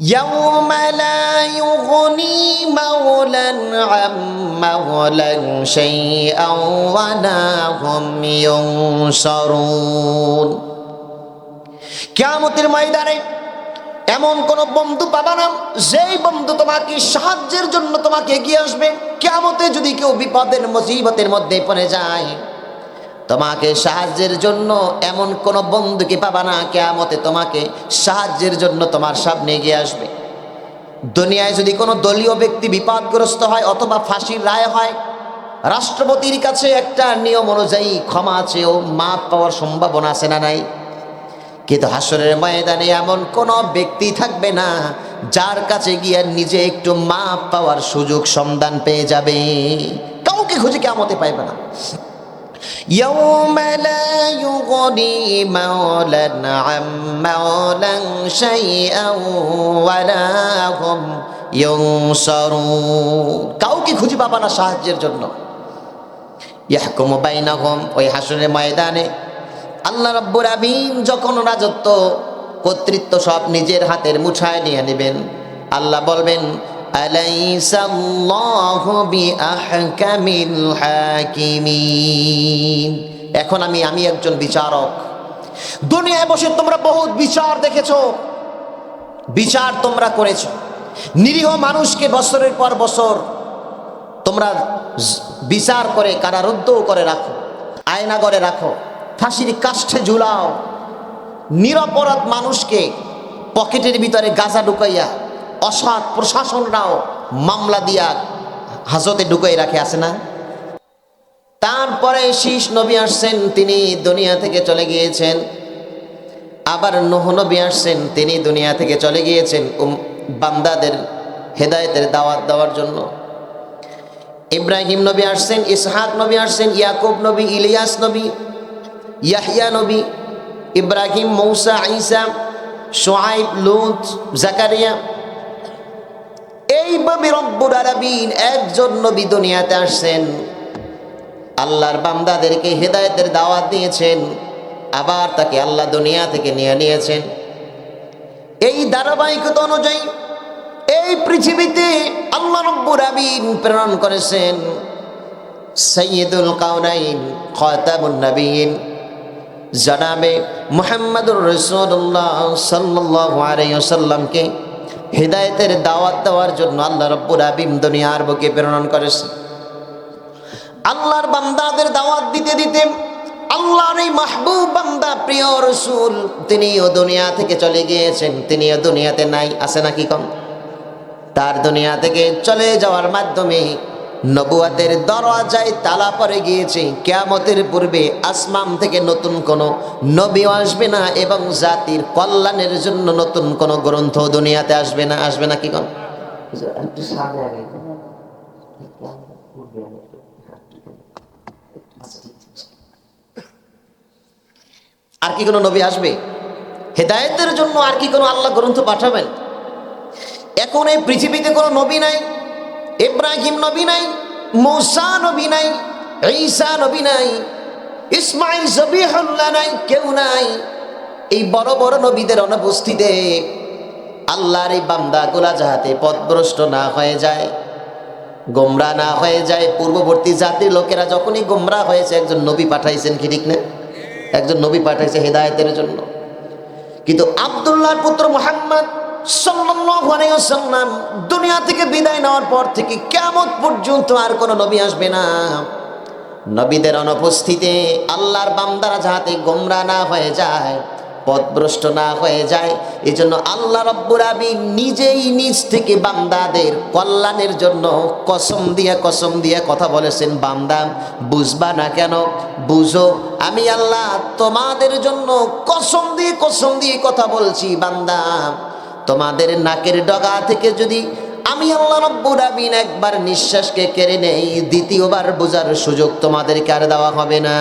ইয়াউমা লা ইউগনি মাওলান আম মাওলান শাইআন ওয়া লা হুম ইউনসারুন। কিয়ামতের ময়দানে এমন কোন বন্ধু পাবা না যেই বন্ধু তোমাকে সাহায্যের জন্য তোমাকে এগিয়ে আসবে। কিয়ামতে যদি কেউ বিপদের মুসিবতের মধ্যে পড়ে যায়, তোমাকে সাহায্যের জন্য এমন কোন বন্ধুকে পাবা না কিয়ামতে তোমাকে সাহায্যের জন্য তোমার সামনে এগিয়ে আসবে। দুনিয়ায় যদি কোনো দলীয় ব্যক্তি বিপদগ্রস্ত হয় অথবা ফাঁসির রায় হয়, রাষ্ট্রপতির কাছে একটা নিয়ম অনুযায়ী ক্ষমা চেয়েও মাপ পাওয়ার সম্ভাবনা আছে না নাই? কিন্তু হাসরের ময়দানে এমন কোনো ব্যক্তি থাকবে না যার কাছে গিয়ে নিজে একটু মাপ পাওয়ার সুযোগ সন্ধান পেয়ে যাবে। কাউকে খুঁজে কিয়ামতে পাইবে না। ইয়াউমা লা ইউগনি মাওলান আম মাওলান শাইআন ওয়া লা হুম ইউনসারুন। কাউকে খুঁজে পাবা না সাহায্যের জন্য। ইয়াহকুমু বাইনাহুম, ওই হাসরের ময়দানে আল্লাহ রাব্বুল আমিন যখন রাজত্ব কর্তৃত্ব সব নিজের হাতের মুঠায় নিয়ে নেবেন, আল্লাহ বলবেন আলাইসাল্লাহু বিআহকামিল হাকিমিন। এখন আমি একজন বিচারক। দুনিয়ায় বসে তোমরা বহুত বিচার দেখেছো, বিচার তোমরা করেছো। নিরীহ মানুষকে বছরের পর বছর তোমরা বিচার করে কারারুদ্ধ করে রাখো, আয়নাগরে রাখো, ফাঁসির কাষ্ঠে ঝুলাও। নিরপরাধ মানুষকে পকেটের ভিতরে গাঁজা ঢুকাইয়া অসৎ প্রশাসনরাও মামলা দিয়া হাজতে ঢুকাই রাখে, আছে না? তারপরে শীষ নবী আসছেন, তিনি দুনিয়া থেকে চলে গিয়েছেন। আবার নূহ নবী আসছেন, তিনি দুনিয়া থেকে চলে গিয়েছেন বান্দাদের হেদায়েতের দাওয়াত দেওয়ার জন্য। ইব্রাহিম নবী আসছেন, ইসহাক নবী আসছেন, ইয়াকুব নবী, ইলিয়াস নবী, ইয়াহইয়া নবী, ইব্রাহিম, মূসা, ঈসা, শুআইব, লূত, জাকারিয়া। এইভাবে রব্বুল আলামিন একজন নবী দুনিয়াতে আসছেন, আল্লাহর বান্দাদেরকে হেদায়েতের দাওয়াত দিয়েছেন, আবার তাকে আল্লাহ দুনিয়া থেকে নিয়ে নিয়েছেন। এই ধারাবাহিকতা অনুযায়ী এই পৃথিবীতে আল্লাহ রব্বুল আমিন প্রেরণ করেছেন সাইয়্যিদুল কাওনাইন খাতামুন নবিয়্যিন জনাবে মুহাম্মদুর রাসূলুল্লাহ সাল্লাল্লাহু আলাইহি ওয়াসাল্লামকে হিদায়াতের দাওয়াত দেওয়ার জন্য আল্লাহ রব্বুল আমিন দুনিয়ার বুকে প্রেরণ করেছেন। আল্লাহর বান্দাদের দাওয়াত দিতে দিতে আল্লাহর এই মাহবুব বান্দা প্রিয় রাসূল তিনিও দুনিয়া থেকে চলে গিয়েছেন, তিনিও দুনিয়াতে নাই, আছে নাকি কম? তার দুনিয়া থেকে চলে যাওয়ার মাধ্যমে নবুয়াতের দরওয়াজায় তালা পড়ে গিয়েছে। কিয়ামতের পূর্বে আসমান থেকে নতুন কোনো নবী আসবে না এবং জাতির কল্যাণের জন্য নতুন কোনো গ্রন্থ দুনিয়াতে আসবে না। আসবে না কি কম? আর কি কোনো নবী আসবে হেদায়েতের জন্য? আর কি কোনো আল্লাহ গ্রন্থ পাঠাবেন? এখন এই পৃথিবীতে কোনো নবী নাই। ইব্রাহিম নবী নাই, মূসা নবী নাই, ঈসা নবী নাই, ইসমাঈল জবিহুল্লাহ নাই, কেউ নাই। এই বড় বড় নবীদের অনুপস্থিতিতে আল্লাহর এই বান্দাগুলা যাহাতে পথভ্রষ্ট না হয়ে যায়, গোমরাহ না হয়ে যায়। পূর্ববর্তী জাতির লোকেরা যখনই গোমরাহ হয়েছে একজন নবী পাঠাইছেন, কি ঠিক না? একজন নবী পাঠাইছে হেদায়েতের জন্য। কিন্তু আব্দুল্লাহর পুত্র মুহাম্মদ সাল্লাল্লাহু আলাইহি ওয়াসাল্লাম দুনিয়া থেকে বিদায় নেওয়ার পর থেকে কিয়ামত পর্যন্ত আর কোনো নবী আসবে না। নবীদের অনুপস্থিতিতে আল্লাহর বান্দারা যাতে গোমরাহ না হয়ে যায়, পথভ্রষ্ট না হয়ে যায়, এই জন্য আল্লাহ রাব্বুল আমিন নিজেই নিজ থেকে বান্দাদের কল্যাণের জন্য কসম দিয়ে কথা বলেছেন, বান্দা বুঝবা না কেন? বুঝো, আমি আল্লাহ তোমাদের জন্য কসম দিয়ে কথা বলছি। বান্দা, তোমাদের নাকের ডগা থেকে যদি আমি আল্লাহ রাব্বুল আমিন একবার নিঃশ্বাসকে কেড়ে নেই, দ্বিতীয়বার বোঝার সুযোগ তোমাদেরকে আর দেওয়া হবে না।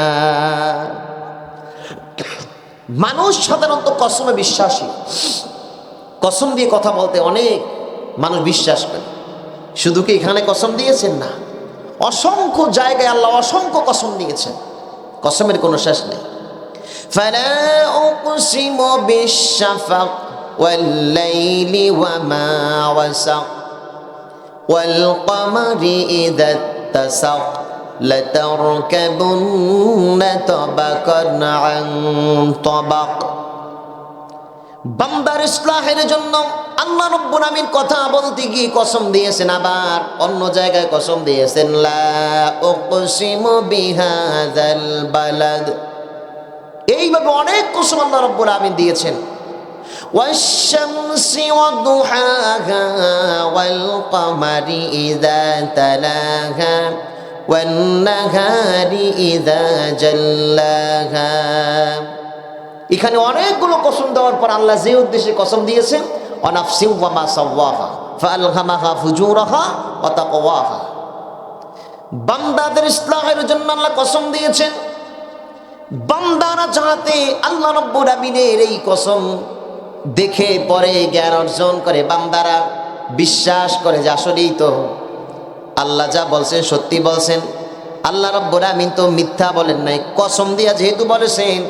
মানুষ সাধারণত কসমে বিশ্বাসী, কসম দিয়ে কথা বলতে অনেক মানুষ বিশ্বাস করে। শুধু কি এখানে কসম দিয়েছেন? না, অসংখ্য জায়গায় আল্লাহ অসংখ্য কসম দিয়েছেন, কসমের কোনো শেষ নেই। ফালা উকসিমু বিশ-শাফাক والليل وما وسق والقمر إذا اتسق لتركبن طبقا عن طبق বান্দার ইসলাহের জন্য আল্লাহ রাব্বুল আমিন কথা বলতে গিয়ে কসম দিয়েছেন, আবার অন্য জায়গায় কসম দিয়েছেন লা উকসিমু বিহাযাল বালাদ। এইভাবে অনেক কসম আল্লাহ রাব্বুল আমিন দিয়েছেন। ওয়াশ-শামসি ওয়াদ-দুহাহা ওয়াল-কমারি ইযা তালাহা ওয়ান-নাহারি ইযা জাল্লাহা। এখানে অনেকগুলো কসম দেওয়ার পর আল্লাহ যে উদ্দেশ্যে কসম দিয়েছেন, ওয়ানাফসিন ওয়া মা সাওয়াহা ফাআলহামাহা ফুজুরাহা ওয়া তাকওয়াহা। বান্দাদের ইসলাহের জন্য আল্লাহ কসম দিয়েছেন, বান্দারা যাতে আল্লাহ রাব্বুল আমিনের এই কসম দেখে পরে জ্ঞান অর্জন করে, বান্দারা বিশ্বাস করে যে আসলেই তো আল্লাহ যা বলছেন সত্যি বলছেন, আল্লাহ রাব্বুল আমিন তো মিথ্যা বলেন নাই। কসম দিয়া যেহেতু বলেছেন,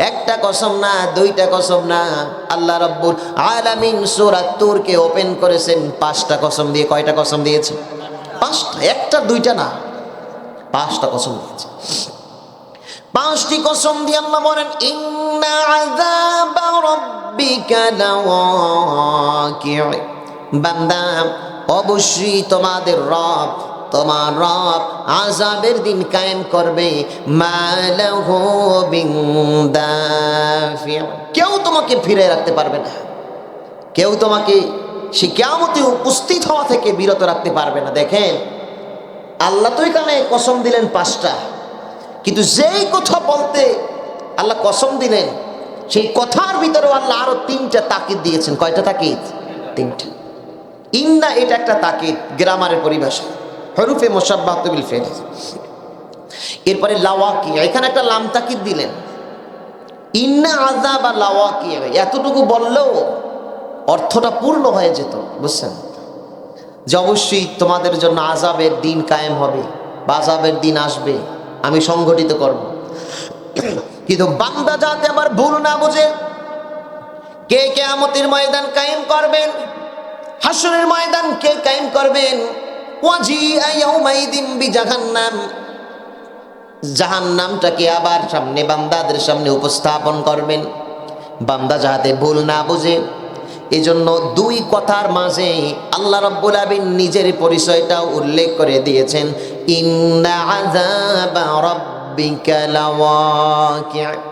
একটা কসম না, দুইটা কসম না, আল্লাহ রাব্বুল আলামিন সূরা তুরকে ওপেন করেছেন 5টা কসম দিয়ে। কয়টা কসম দিয়েছে? 5টা, একটা দুইটা না, 5টা কসম দিয়েছে। 5টি কসম দিয়ে আল্লাহ বলেন ইন্না আযাবা রাব্বিকা লাওয়াকি'। বান্দা, অবশ্যই তোমাদের রব, তোমার রব আযাবের দিন কায়েম করবে। মালাহু বিন দাফি', কেউ তোমাকে ফিরে রাখতে পারবে না, কেউ তোমাকে সে কিয়ামতে উপস্থিত হওয়া থেকে বিরত রাখতে পারবে না। দেখেন, আল্লাহ তো এখানে কসম দিলেন 5টা, কিন্তু যেই কথা বলতে আল্লাহ কসম দিলেন, সেই কথার ভিতরেও আল্লাহ আরো 3টা তাকিদ দিয়েছেন। কয়টা তাকিদ? 3টা। ইন্না এটা একটা তাকিদ গ্রামারের পরিভাষা, হরুফে মুশাব্বাহাতু বিল ফাইল। এরপরে লাওয়াকি, এখানে একটা লাম তাকিদ দিলেন। ইন্না আযাবা লাওয়াকি, এতটুকু বললেও অর্থটা পূর্ণ হয়ে যেত, বুঝছেন? যে অবশ্যই তোমাদের জন্য আযাবের দিন কায়েম হবে বা আযাবের দিন আসবে, আমি সংগঠিত করব। কিন্তু বান্দা যাতে আবার ভুল না বুঝে, কে কিয়ামতের ময়দান কায়েম করবেন, হাসরের ময়দান কে কায়েম করবেন, ওয়াজিআ ইয়াউমাইদিন বিজাহান্নাম, জাহান্নামটাকে আবার সামনে বান্দাদের সামনে উপস্থাপন করবেন। বান্দা যাতে ভুল না বুঝে, এজন্য 2 কথার মাঝে আল্লাহ রাব্বুল আমিন নিজের পরিচয়টাও উল্লেখ করে দিয়েছেন, ইন্না আযাবা রাব্বিকা লাওয়াকি'।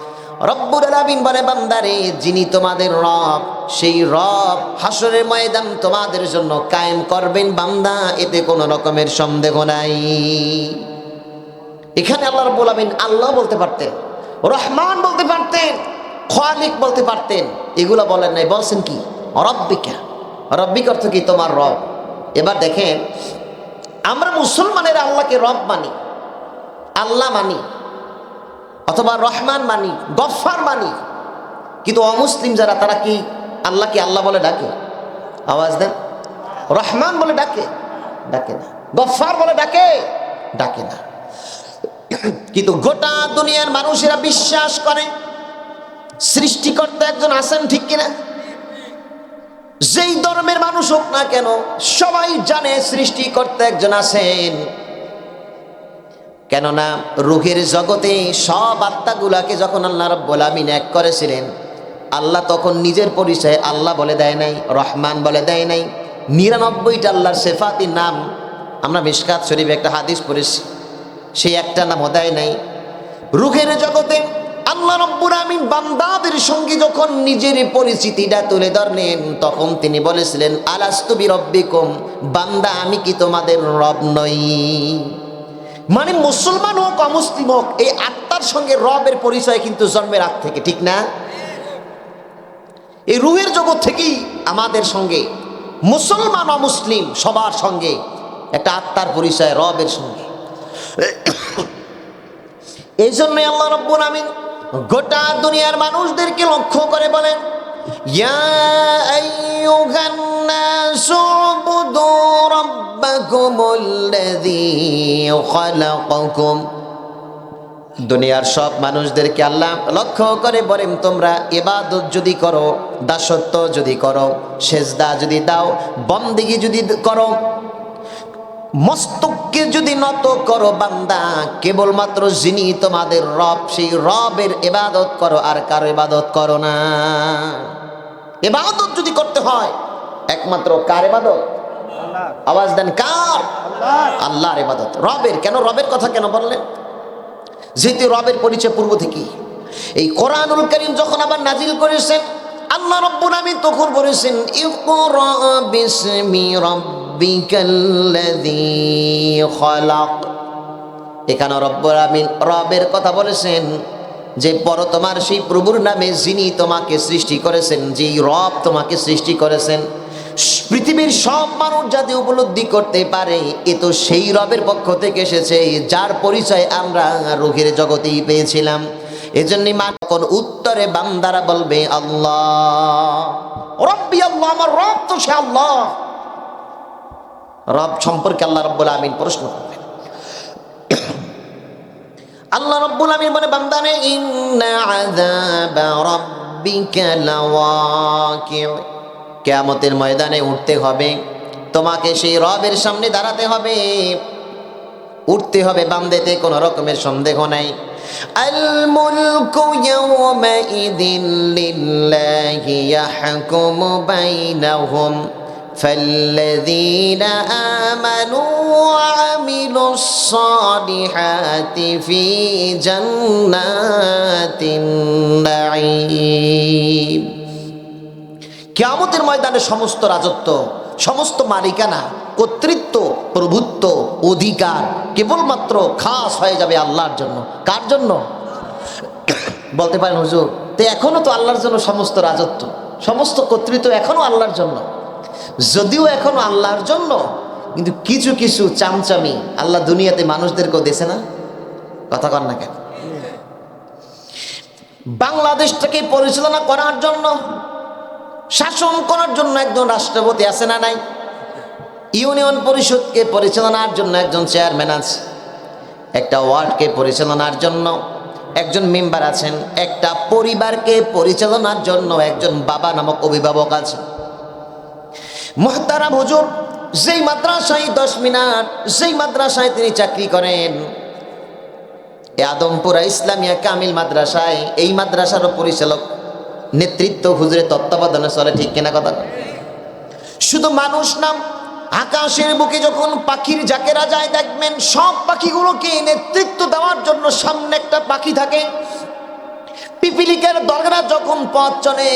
রব্বুল আলামিন বলে, বান্দারে, যিনি তোমাদের রব, সেই রব হাসরের ময়দান তোমাদের জন্য কায়েম করবেন বান্দা, এতে কোনো রকমের সন্দেহ নাই। এখানে আল্লাহ রাব্বুল আমিন আল্লাহ বলতে পারতেন, রহমান বলতে পারতেন, খালিক বলতে পারতেন, এগুলা বলেন নাই। বলছেন কি? রব্বিকা। রব্বিকা অর্থ কি? তোমার রব। এবার দেখেন, আমরা মুসলমানেরা আল্লাহকে রব মানি, আল্লাহ মানি, অথবা রহমান মানি, গফফার মানি, কিন্তু অমুসলিম যারা, তারা কি আল্লাহকে আল্লাহ বলে ডাকে? আওয়াজ দেন। রহমান বলে ডাকে? ডাকে না। গফফার বলে ডাকে? ডাকে না। কিন্তু গোটা দুনিয়ার মানুষেরা বিশ্বাস করে সৃষ্টিকর্তা একজন আছেন, ঠিক কিনা? যেই ধর্মের মানুষ হোক না কেন, সবাই জানে সৃষ্টিকর্তা একজন আছেন। কেননা রূহের জগতে সব আত্মাগুলাকে যখন আল্লাহ রাব্বুল আমিন এক করেছিলেন, আল্লাহ তখন নিজের পরিচয় আল্লাহ বলে দেয় নাই, রহমান বলে দেয় নাই। 99টা আল্লাহর সিফাতির নাম আমরা মিশকাত শরীফে একটা হাদিস পড়েছি, সেই একটা নামও দেয় নাই। রূহের জগতে আল্লাহ রাব্বুল আমিন বান্দাদের সঙ্গে যখন নিজের পরিচিতিটা তুলে ধরলেন, তখন তিনি বলেছিলেন, আলাস্তু বিরব্বিকুম, বান্দা, আমি কি তোমাদের রব নই? মানে মুসলমান হোক অমুসলিম হোক, এই আত্মার সঙ্গে রবের পরিচয় কিন্তু জন্মের আগ থেকে, ঠিক না? এই রূহের জগৎ থেকেই আমাদের সঙ্গে, মুসলমান অমুসলিম সবার সঙ্গে একটা আত্মার পরিচয় রবের সঙ্গে। এই জন্যই আল্লাহ রাব্বুল আমিন গোটা দুনিয়ার মানুষদেরকে লক্ষ্য করে বলেন, ইয়া আইয়ুহান নাসু উবুদু রাব্বাকুমুল্লাযী খালাকাকুম দুনিয়ার সব মানুষদেরকে আল্লাহ লক্ষ্য করে বলেন, তোমরা ইবাদত যদি করো, দাসত্ব যদি করো, সেজদা যদি দাও, বন্দেগী যদি করো, মস্তককে যদি নত করো বান্দা, কেবলমাত্র যিনি তোমাদের রব সেই রবের ইবাদত করো, আর কারো ইবাদত করো না। ইবাদত যদি করতে হয় একমাত্র কার ইবাদত? আওয়াজ দেন, কার? আল্লাহর ইবাদত। রবের। কেন রবের কথা কেন বললেন? যেহেতু রবের পরিচয় পূর্ব থেকেই। এই কোরআনুল কারীম যখন আবার নাজিল করেছেন আল্লাহ রাব্বুল আমিন তখন বলেছেন, ইকরা বিসমি রাব্বিকাল্লাযী খালাক। এখানে রব্বুল আমিন রবের কথা বলেছেন, যে পর তোমার সেই প্রভুর নামে যিনি তোমাকে সৃষ্টি করেছেন, যেই রব তোমাকে সৃষ্টি করেছেন। পৃথিবীর সব মানুষ যাতে উপলব্ধি করতে পারে এ তো সেই রবের পক্ষ থেকে এসেছে যার পরিচয় আমরা রুহের জগতেই পেয়েছিলাম। এজন্যই কোন উত্তরে বান্দারা বলবে আল্লাহ রব্বি, আল্লাহ আমার রব তো সে আল্লাহ। রব সম্পর্কে আল্লাহ রাব্বুল আমিন প্রশ্ন করবেন। আল্লাহ রাব্বুল আমিন বলে, বান্দানে ইন্না আযাবা রাব্বিকা লাওয়াকি'। কিয়ামতের ময়দানে উঠতে হবে, তোমাকে সেই রবের সামনে দাঁড়াতে হবে, উঠতে হবে বান্দেতে কোনো রকমের সন্দেহ নাই। আল মুলকু ইয়াওমাইযিন লিল্লাহি ইয়াহকুমু বাইনাহুম ফাল্লাযীনা আমানু ওয়া আমিলুস সালিহাতি ফি জান্নাতিন নাঈম। কিয়ামতের ময়দানে সমস্ত রাজত্ব, সমস্ত মালিকানা, কর্তৃত্ব, প্রভুত্ব, অধিকার কেবলমাত্র খাস হয়ে যাবে আল্লাহর জন্য। কার জন্য? বলতে পারেন হুজুর, তো এখনো তো আল্লাহর জন্য সমস্ত রাজত্ব, সমস্ত কর্তৃত্ব এখনো আল্লাহর জন্য। যদিও এখনো আল্লাহর জন্য, কিন্তু কিছু কিছু চামচামি আল্লাহ দুনিয়াতে মানুষদেরকেও দেছে না। কথা কন না কেন? বাংলাদেশটাকে পরিচালনা করার জন্য, শাসন করার জন্য একজন রাষ্ট্রপতি আছে না নাই? ইউনিয়ন পরিষদকে পরিচালনার জন্য একজন চেয়ারম্যান আছে, একটা ওয়ার্ডকে পরিচালনার জন্য একজন মেম্বার আছেন, একটা পরিবারকে পরিচালনার জন্য একজন বাবা নামক অভিভাবক আছে। মুহতারাম হুজুর, যেই মাদ্রাসায় 10 মিনার, যেই মাদ্রাসায় তিনি চাকরি করেন, আদমপুরা ইসলামিয়া কামিল মাদ্রাসায়, এই মাদ্রাসারও পরিচালক নেতৃত্ব হুজুরের তত্ত্বাবধানে চলে। ঠিক কিনা কথা? শুধু মানুষ নাম, আকাশের বুকে যখন পাখির জাকেরা যায় দেখবেন সব পাখিগুলোকে নেতৃত্ব দেওয়ার জন্য সামনে একটা পাখি থাকে। পিপিলিকার দলরা যখন পথ চলে,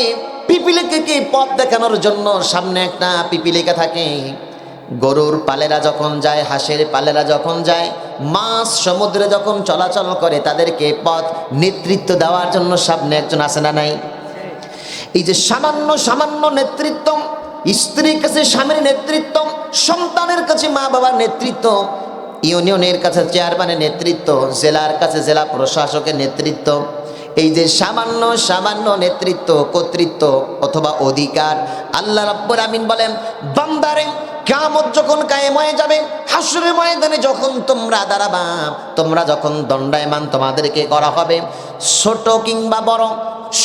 পিপিলিকাকে পথ দেখানোর জন্য সামনে একটা পিপিলিকা থাকে। গরুর পালেরা যখন যায়, হাঁসের পালেরা যখন যায়, মাছ সমুদ্রে যখন চলাচল করে, তাদেরকে পথ নেতৃত্ব দেওয়ার জন্য সামনে একজন আছে না নাই? এই যে সামান্য সামান্য নেতৃত্ব, স্ত্রীর কাছে স্বামীর নেতৃত্ব, সন্তানের কাছে মা বাবার নেতৃত্ব, ইউনিয়নের কাছে চেয়ারম্যানের নেতৃত্ব, জেলার কাছে জেলা প্রশাসকের নেতৃত্ব, এই যে সামান্য সামান্য নেতৃত্ব, কর্তৃত্ব অথবা অধিকার, আল্লাহ রাব্বুল আমিন বলেন, বান্দারে কিয়ামত যখন কায়েম হয়ে যাবে, হাসরের ময়দানে যখন তোমরা দাঁড়াবা, তোমরা যখন দণ্ডায়মান তোমাদেরকে করা হবে, ছোট কিংবা বড়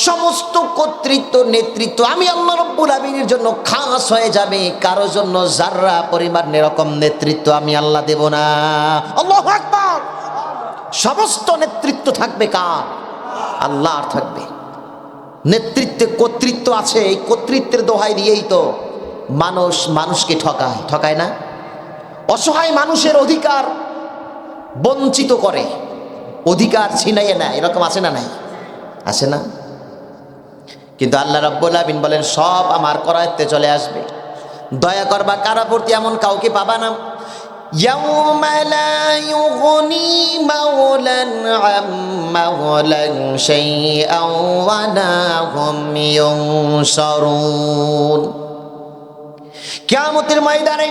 সমস্ত কর্তৃত্ব নেতৃত্ব আমি আল্লাহ রাব্বুল আমিনের জন্য খাস হয়ে যাবে। কারো জন্য যাররা পরিমাণ এরকম নেতৃত্ব আমি আল্লাহ দেব না। আল্লাহু আকবার। সমস্ত নেতৃত্ব থাকবে কার? আল্লাহর থাকবে। নেতৃত্বে কর্তৃত্ব আছে, এই কর্তৃত্বের দোহাই দিয়েই তো মানুষ মানুষকে ঠকায়, ঠকায় না? অসহায় মানুষের অধিকার বঞ্চিত করে, অধিকার ছিনাইয়ে নেয়, এরকম আছে না নাই? আছে না? কিন্তু আল্লাহ রাব্বুল আমিন বলেন সব আমার করায়ত্তে চলে আসবে। দয়া করবা কারা প্রতি এমন কাউকে পাবা না। ইয়াউমা লা ইউগনি মাওলান আম মাওলান শাইআন ওয়া লা হুম ইউনসারুন। কিয়ামতের ময়দানে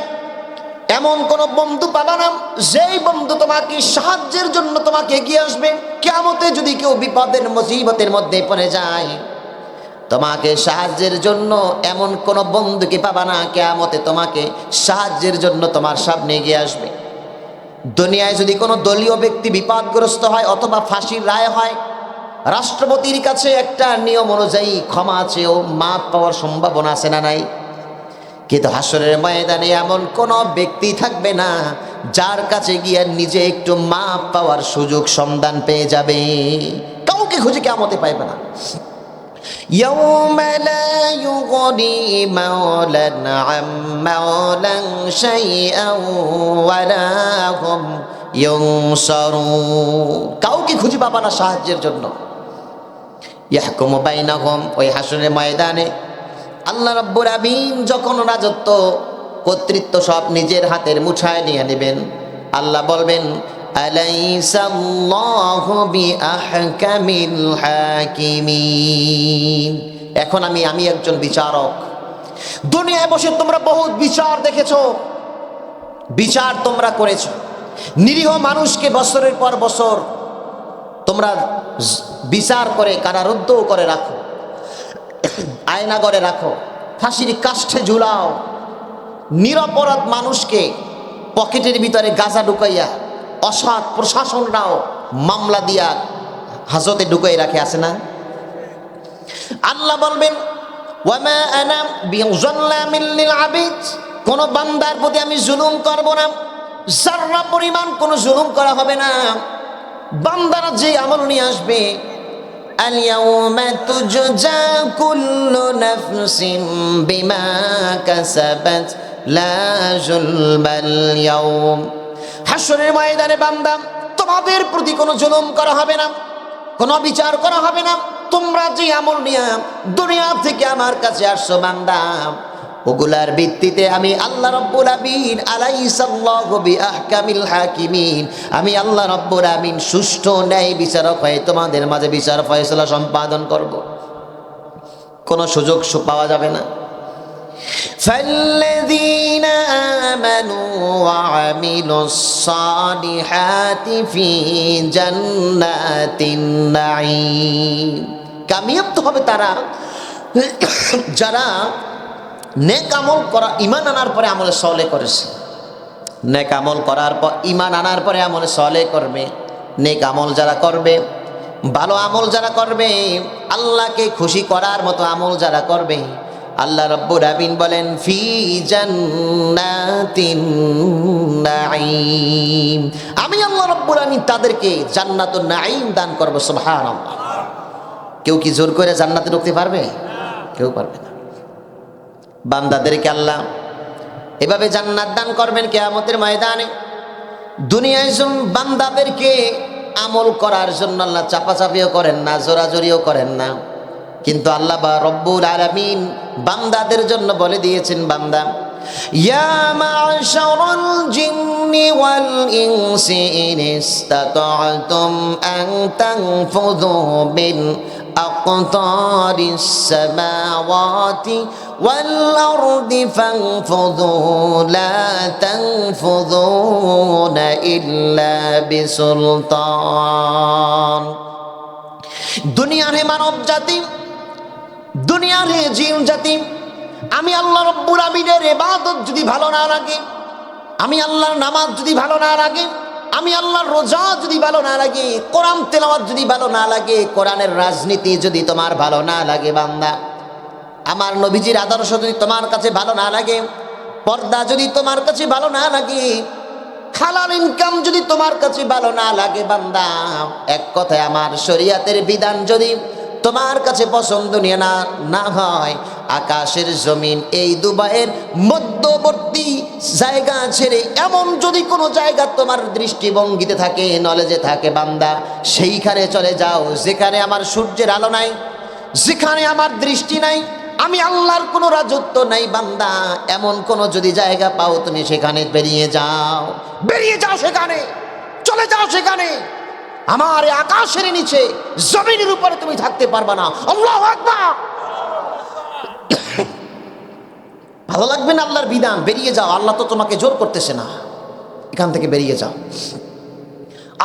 এমন কোন বন্ধু পাবা না যেই বন্ধু তোমাকে সাহায্যের জন্য তোমাকে এগিয়ে আসবে। কিয়ামতে যদি কেউ বিপদের মুসিবতের মধ্যে পড়ে যায়, তোমাকে সাহায্যের জন্য এমন কোন বন্ধুকে পাবা না কিয়ামতে তোমাকে সাহায্যের জন্য তোমার সামনে এগিয়ে আসবে। দুনিয়ায় যদি কোনো দলীয় ব্যক্তি বিপদগ্রস্ত হয় অথবা ফাঁসির রায় হয়, রাষ্ট্রপতির কাছে একটা নিয়ম অনুযায়ী ক্ষমা চেয়েও মাপ পাওয়ার সম্ভাবনা আছে না নাই? কিন্তু হাসরের ময়দানে এমন কোনো ব্যক্তি থাকবে না যার কাছে গিয়ে নিজে একটু মাপ পাওয়ার সুযোগ সন্ধান পেয়ে যাবে। কাউকে খুঁজে কিয়ামতে পাইবে না। يوم لا يغني مولا عن مولا شيئا ولا هم ينصرون। কাউকে খুঁজে পাবা না সাহায্যের জন্য। ইয়াহকুমু বাইনাহুম, ওই হাসরের ময়দানে আল্লাহ রাব্বুল আমিন যখন রাজত্ব কর্তৃত্ব সব নিজের হাতের মুঠায় নিয়ে নেবেন, আল্লাহ বলবেন আলাইসাল্লাহু বিআহকামিল হাকিমিন। এখন আমি একজন বিচারক। দুনিয়ায় বসে তোমরা বহুত বিচার দেখেছো, বিচার তোমরা করেছো, নিরীহ মানুষকে বছরের পর বছর তোমরা বিচার করে কারারুদ্ধ করে রাখো, আয়নাগরে রাখো, ফাঁসির কাষ্ঠে ঝুলাও। নিরপরাধ মানুষকে পকেটের ভিতরে গাঁজা ঢুকাইয়া অসৎ প্রশাসনরাও মামলা দিয়া হাজতে ঢুকাই রাখে, আছে না? আল্লাহ বলবেন ওয়ামা আনা বিযাল্লামিল লিল আবিদ, কোন বান্দার প্রতি আমি জুলুম করব না, যারা পরিমাণ কোন জুলুম করা হবে না। বান্দারা যে আমল নিয়ে আসবে, আল ইয়াউমা তুজজা কুল্লু নাফসিন বিমা কাসাবাত লা যুলমাল ইয়াউম। হাসরের ময়দানে বান্দা তোমাদের প্রতি কোনো জুলুম করা হবে না, কোনো বিচার করা হবে না। তোমরা যে আমল নিয়ে দুনিয়া থেকে আমার কাছে আসছো বান্দা, ওগুলার ভিত্তিতে আমি আল্লাহ রাব্বুল আমিন আলাইসাল্লাহু বিআহকামিল হাকিমিন, আমি আল্লাহ রাব্বুল আমিন সুষ্ঠু ন্যায় বিচারক হয়ে তোমাদের মাঝে বিচার ফয়সালা সম্পাদন করব। কোনো সুযোগ পাওয়া যাবে না। فالذين آمنوا وعملوا الصالحات في جنات النعيم। কামিয়াব তো হবে তারা যারা নেক আমল করা, ঈমান আনার পরে আমলে সলে করেছে। নেক আমল করার পর ঈমান আনার পরে আমলে সলে করবে। নেক আমল যারা করবে, ভালো আমল যারা করবে, আল্লাহকে খুশি করার মতো আমল যারা করবে, আল্লাহ রাব্বুল আমিন বলেন ফি জান্নাতিন নাঈম, আমি আল্লাহ রাব্বুল আমিন তাদেরকে জান্নাতুন নাঈম দান করব। সুবহানাল্লাহ। কেউ কি জোর করে জান্নাতে ঢুকতে পারবে? কেউ পারবে না। বান্দাদেরকে আল্লাহ এভাবে জান্নাত দান করবেন কিয়ামতের ময়দানে। দুনিয়ায় বান্দাদেরকে আমল করার জন্য আল্লাহ চাপাচাপিও করেন না, জোরাজোরিও করেন না। কিন্তু আল্লাহ বা রব্বুল আলামিন বান্দাদের জন্য বলে দিয়েছেন, বান্দা ইয়া মা'শারাল জিন্নি ওয়াল ইনসি ইন ইসতাতা'তুম আন তানফুযু মিন আকতারিস সামাওয়াতি ওয়াল আরদি ফানফুযু লা তানফুযুনা ইল্লা বিসুলতান। দুনিয়ার হে মানব জাতি, দুনিয়ার হে জিন জাতি, আমি আল্লাহ রব্বুল আমিনের ইবাদত যদি ভালো না লাগে, আমি আল্লাহর নামাজ যদি ভালো না লাগে, আমি আল্লাহর রোজা যদি ভালো না লাগে, কোরআন তেলাওয়াত যদি ভালো না লাগে, কোরআনের রাজনীতি যদি তোমার ভালো না লাগে বান্দা, আমার নবীজির আদর্শ যদি তোমার কাছে ভালো না লাগে, পর্দা যদি তোমার কাছে ভালো না লাগে, হালাল ইনকাম যদি তোমার কাছে ভালো না লাগে বান্দা, এক কথায় আমার শরীয়তের বিধান যদি তোমার কাছে পছন্দনীয় না হয়, আকাশের জমিন এই দুবাইয়ের মধ্যবর্তী জায়গা ছেড়ে এমন যদি কোনো জায়গা তোমার দৃষ্টিভঙ্গিতে থাকে, নলেজে থাকে বান্দা, সেইখানে চলে যাও যেখানে আমার সূর্যের আলো নাই, যেখানে আমার দৃষ্টি নাই, আমি আল্লাহর কোনো রাজত্ব নাই বান্দা, এমন কোন যদি জায়গা পাও তুমি সেখানে বেরিয়ে যাও, বেরিয়ে যাও, সেখানে চলে যাও, সেখানে আমার আকাশের নিচে জমিনের উপরে তুমি থাকতে পারবা না। আল্লাহু আকবার। ভালো লাগবে না আল্লাহর বিধান? বেরিয়ে যাও, আল্লাহ তো তোমাকে জোর করতেছে না, এখান থেকে বেরিয়ে যাও।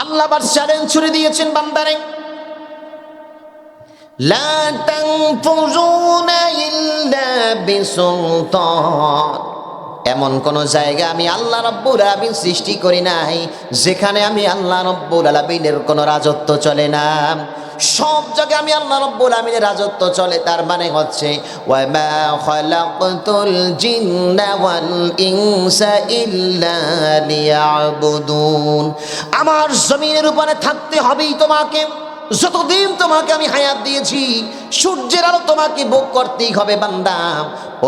আল্লাহ আবার চ্যালেঞ্জ ছুড়ে দিয়েছেন বান্দারে, লা তানফুযুনা ইল্লা বিসুলতান। এমন কোন জায়গা আমি আল্লাহ রাব্বুল আলামিন সৃষ্টি করি নাই যেখানে আমি আল্লাহ রাব্বুল আলামিনের কোন রাজত্ব চলে না। সব জায়গায় আমি আল্লাহ রাব্বুল আলামিনের রাজত্ব চলে। তার মানে হচ্ছে ওয়া মা খালাকতুল জিন্না ওয়াল ইনসা ইল্লা লিয়াবুদুন। আমার জমিনের উপরে থাকতে হবেই তোমাকে। যতদিন তোমাকে আমি হায়াত দিয়েছি, সূর্যের আলো তোমাকে ভোগ করতেই হবে বান্দা।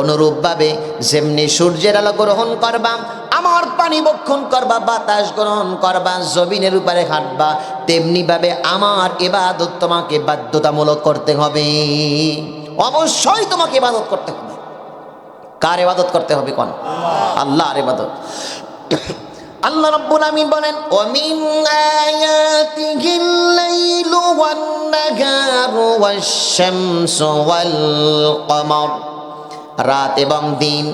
অনুরূপভাবে যেমনি সূর্যের আলো গ্রহণ করবা, আমার পানি ভক্ষণ করবা, বাতাস গ্রহণ করবা, জমিনের উপরে হাঁটবা, তেমনি ভাবে আমার ইবাদত তোমাকে বাধ্যতামূলক করতে হবে। অবশ্যই তোমাকে ইবাদত করতে হবে। কার ইবাদত করতে হবে? কোন? আল্লাহর ইবাদত। আল্লাহ রাব্বুল আমিন বলেন ওয়া মিন আয়াতিহিল লাইলু ওয়ান নাহারু ওয়াশ-শামসু ওয়াল কমর। রাত এবং দিন,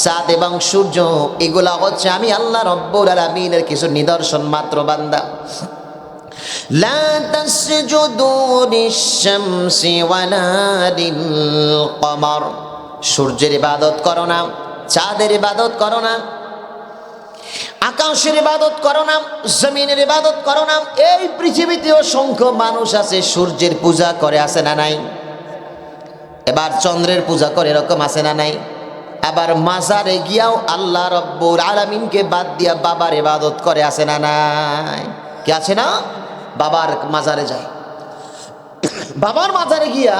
চাঁদ এবং সূর্য, এগুলা হচ্ছে আমি আল্লাহ রাব্বুল আলামিনের কিছু নিদর্শন মাত্র বান্দা। লা তাসজুদু লিশ-শামসি ওয়ালা লিল কমর। সূর্যের ইবাদত করো না, চাঁদের ইবাদত করো না, আকাশের ইবাদত করো না, জমিনের ইবাদত করো না। এই পৃথিবীতে অসংখ্য মানুষ আছে সূর্যের পূজা করে, আছে না নাই? এবার চন্দ্রের পূজা করে, এরকম আছে না নাই? আবার মাজারে গিয়াও আল্লাহ রাব্বুল আলামিনকে বাদ দিয়া বাবার ইবাদত করে, আছে না নাই? কি আছে না? বাবার মাজারে যায়, বাবার মাজারে গিয়া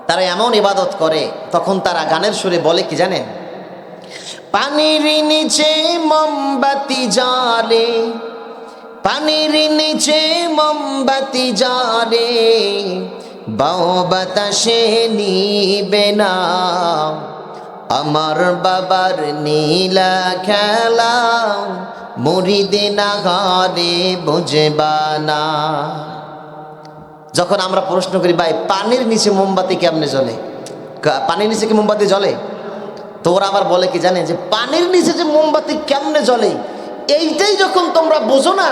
তারা এমন ইবাদত করে, তখন তারা গানের সুরে বলে কি জানেন? পানির নিচে মোমবাতি জ্বলে, পানির নিচে মোমবাতি জ্বলে, বাও বাতাসে নিবে না, আমার বাবার নীলা খেলা, মুরিদে না ঘরে বুঝবা না। যখন আমরা প্রশ্ন করি ভাই পানির নিচে মোমবাতি কেমনে জ্বলে, পানির নিচে কি মোমবাতি জ্বলে? তো ওরা আবার বলে কি জানে, যে পানির নিচে যে মোমবাতি কেমনে জ্বলে, এইটাই যখন তোমরা বোঝো না,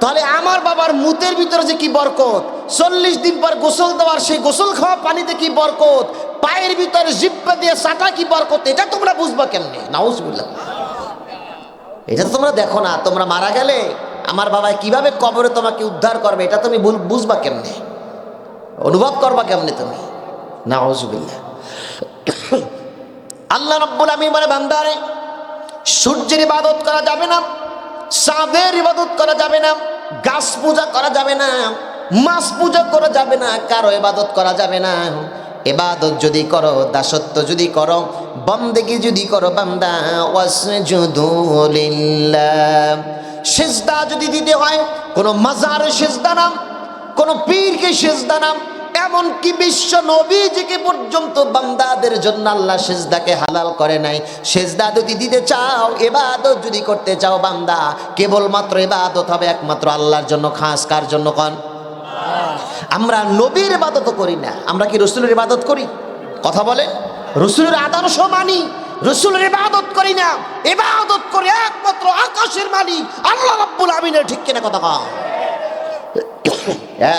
তাহলে আমার বাবার মুতের ভিতরে যে কি বরকত, 40 দিন পর গোসল দেওয়ার সেই গোসল খাওয়া পানিতে কি বরকত, পায়ের ভিতরে জিব্বা দিয়ে চাটা কি বরকত, এটা তোমরা বুঝবা কেমনে? নাউজুবিল্লাহ। এটা তো তোমরা দেখো না। তোমরা মারা গেলে আমার বাবা কিভাবে কবরে তোমাকে উদ্ধার করবে, এটা তুমি বুঝবা কেমনে, অনুভব করবা কেমনে তুমি? নাউজুবিল্লাহ। আল্লাহ রাব্বুল আমিন বলে বান্দারে, সূর্যের ইবাদত করা যাবে না, চাঁদের ইবাদত করা যাবে না, গাছ পূজা করা যাবে না, মাছ পূজা করা যাবে না, কারো ইবাদত করা যাবে না। ইবাদত যদি করো, দাসত্ব যদি করো, বন্দেগী যদি করো বান্দা, ওয়াসজুদু লিল্লাহ। সিজদা যদি দিতে হয়, কোনো মাজারে সিজদা না, কোনো পীরকে সিজদা না, এমনকি বিশ্ব নবীজিকে পর্যন্ত বান্দাদের জন্য আল্লাহ সিজদাকে হালাল করে নাই। সিজদা যদি দিতে চাও, ইবাদত যদি করতে চাও বান্দা, কেবলমাত্র ইবাদত হবে একমাত্র আল্লাহর জন্য, খাস। কার জন্য? কোন? আমরা নবীর ইবাদত করি না, আমরা কি রাসূলের ইবাদত করি? কথা বলেন। রাসূলের আদর্শ মানি, রাসূলের ইবাদত করি না। ইবাদত করি একমাত্র আকাশের মালিক আল্লাহ রাব্বুল আমিনের। ঠিক কিনা কথা কও?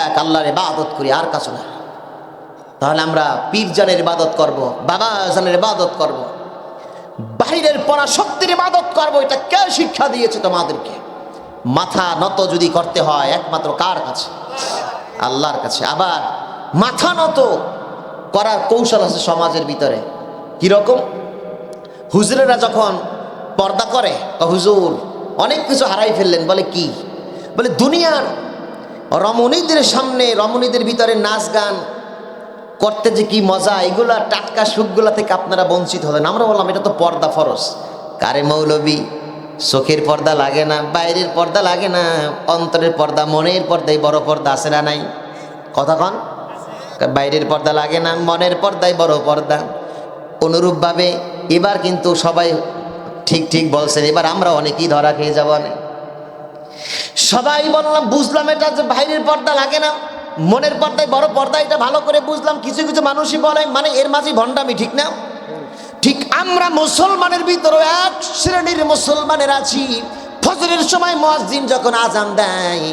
এক আল্লাহর ইবাদত করি, আর কাছে না। তাহলে আমরা পীর জানের ইবাদত করব, বাবা জানের ইবাদত করব, বাহিরের পড়া শক্তির ইবাদত করব, এটা কে শিক্ষা দিয়েছে তোমাদেরকে? মাথা নত যদি করতে হয় একমাত্র কার কাছে? আল্লাহর কাছে। আবার মাথা নত করার কৌশল আছে সমাজের ভিতরে। কিরকম? হুজুরেরা যখন পর্দা করে, হুজুর অনেক কিছু হারাই ফেললেন। বলে কি? বলে দুনিয়ার রমণীদের সামনে, রমণীদের ভিতরে নাচ গান করতে যে কি মজা, এগুলা টাটকা সুখগুলা থেকে আপনারা বঞ্চিত হলেন। আমরা বললাম এটা তো পর্দা ফরজ। কারে মৌলবী, চোখের পর্দা লাগে না, বাইরের পর্দা লাগে না, অন্তরের পর্দা, মনের পর্দাই বড় পর্দা, আছে না নাই? কথা কন। বাইরের পর্দা লাগে না, মনের পর্দাই বড় পর্দা। অনুরূপভাবে এবার কিন্তু সবাই ঠিক ঠিক বলছেন, এবার আমরা অনেকেই ধরা খেয়ে যাবো। সবাই বললাম বুঝলাম এটা যে বাইরের পর্দা লাগে না, মনের পর্দায় বড় পর্দা, এটা ভালো করে বুঝলাম। কিছু কিছু মানুষই বলে মানে এর মাঝে ভণ্ডামি, ঠিক না? ঠিক আমরা মুসলমানের ভিতরে এক শ্রেণীর মুসলমানের আছি, ফজরের সময় মুয়াজ্জিন যখন আজান দেয়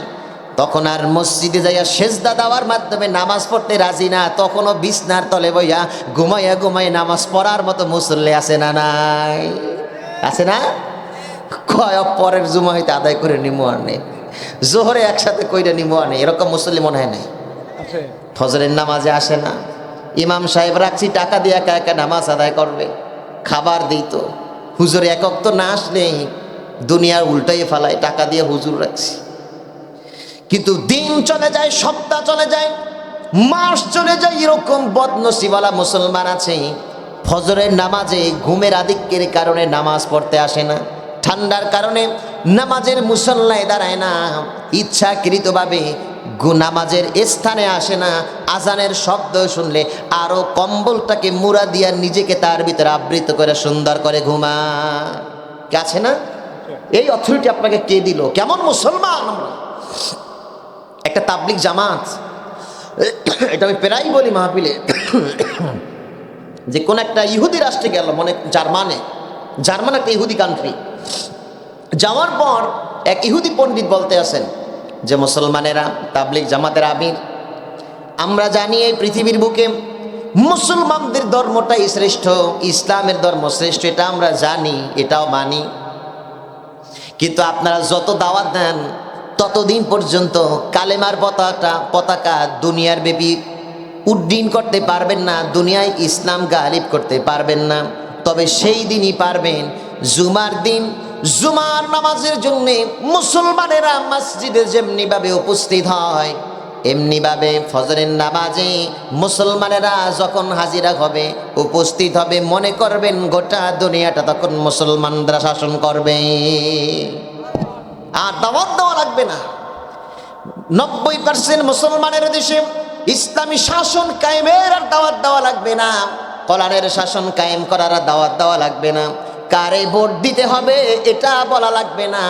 তখন আর মসজিদে যাইয়া সেজদা দেওয়ার মাধ্যমে নামাজ পড়তে রাজি না, তখনও বিছনার তলে বইয়া ঘুমাইয়া ঘুমাইয়া নামাজ পড়ার মতো মুসল্লি আছে না নাই? আছে না? কয় পরের জুমা হইতে আদায় করে নিমো আর নেই, জোহরে একসাথে কইরা নিমো আর নেই, এরকম মুসল্লি মনে হয় নাই। ফজরের নামাজে আসে না, ইমাম সাহেব রাখছি টাকা দিয়ে একা একা নামাজ আদায় করবে, খাবার দিই তো হুজুর একক তো না আসলে দুনিয়ার উল্টাই ফেলায়, টাকা দিয়ে হুজুর রাখছি। কিন্তু দিন চলে যায়, সপ্তাহ চলে যায়, মাস চলে যায়, এরকম বদনসিবালা মুসলমান আছে ফজরের নামাজে ঘুমের আধিক্যের কারণে নামাজ পড়তে আসে না, ঠান্ডার কারণে নামাজের মুসল্লায় দাঁড়ায় না, ইচ্ছাকৃতভাবে নামাজের স্থানে আসে না, আজানের শব্দ শুনলে আরো কম্বলটাকে মুড়া দিয়া নিজেকে তার ভিতরে আবৃত করে সুন্দর করে ঘুমায়। কে আছে না? এই অথরিটি আপনাকে কে দিল? কেমন মুসলমান আমরা? একটা তাবলিগ জামাত, এটা আমি প্রায়ই বলি মাহফিলে, যে কোন একটা ইহুদি রাষ্ট্রে গেল, মনে জার্মান একটা ইহুদি কান্ট্রি, যাওয়ার পর এক ইহুদি পণ্ডিত বলতে আছেন যে মুসলমানেরা, তাবলিগ জামাতের আমির, আমরা জানি এই পৃথিবীর বুকে মুসলমানদের ধর্মটাই শ্রেষ্ঠ, ইসলামের ধর্ম শ্রেষ্ঠ, এটা আমরা জানি, এটাও মানি, কিন্তু আপনারা যত দাওয়াত দেন ততদিন পর্যন্ত কালেমার পতাকা দুনিয়ার ব্যাপী উড্ডীন করতে পারবেন না, দুনিয়ায় ইসলাম গালিব করতে পারবেন না। তবে সেই দিনই পারবেন জুমার দিন, জুমার নামাজের জন্য মুসলমানেরা মসজিদে যেমনিভাবে উপস্থিত হয়, এমনিভাবে ফজরের নামাজে মুসলমানেরা যখন হাজিরা হবে, উপস্থিত হবে, মনে করবেন গোটা দুনিয়াটা তখন মুসলমানরা শাসন করবে, আর দাওয়াত দেওয়া লাগবে না। 90% মুসলমানের দেশে ইসলামী শাসন কায়েমের আর দাওয়াত দেওয়া লাগবে না, কোরআনের শাসন কায়েম করার আর দাওয়াত দেওয়া লাগবে না, কারে ভোট দিতে হবে এটা বলা লাগবে না।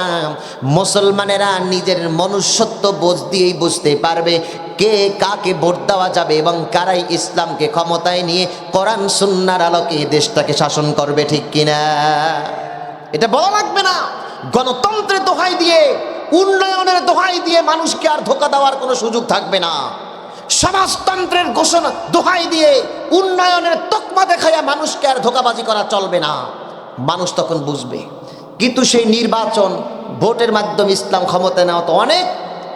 মুসলমানেরা নিজের মনুষ্যত্ব বোঝ দিয়েই বুঝতে পারবে কে কাকে ভোট দেওয়া যাবে এবং কারাই ইসলামকে ক্ষমতায় নিয়ে কোরআন সুন্নাহর আলোকে দেশটাকে শাসন করবে, ঠিক কিনা? এটা বলা লাগবে না। গণতন্ত্রের দোহাই দিয়ে, উন্নয়নের দোহাই দিয়ে মানুষকে আর ধোঁকা দেওয়ার কোনো সুযোগ থাকবে না। সমাজতন্ত্রের ঘোষণা দোহাই দিয়ে, উন্নয়নের তকমা দেখাইয়া মানুষকে আর ধোঁকাবাজি করা চলবে না, মানুষ তখন বুঝবে। কিন্তু সেই নির্বাচন, ভোটের মাধ্যমে ইসলাম ক্ষমতা নেওয়া তো অনেক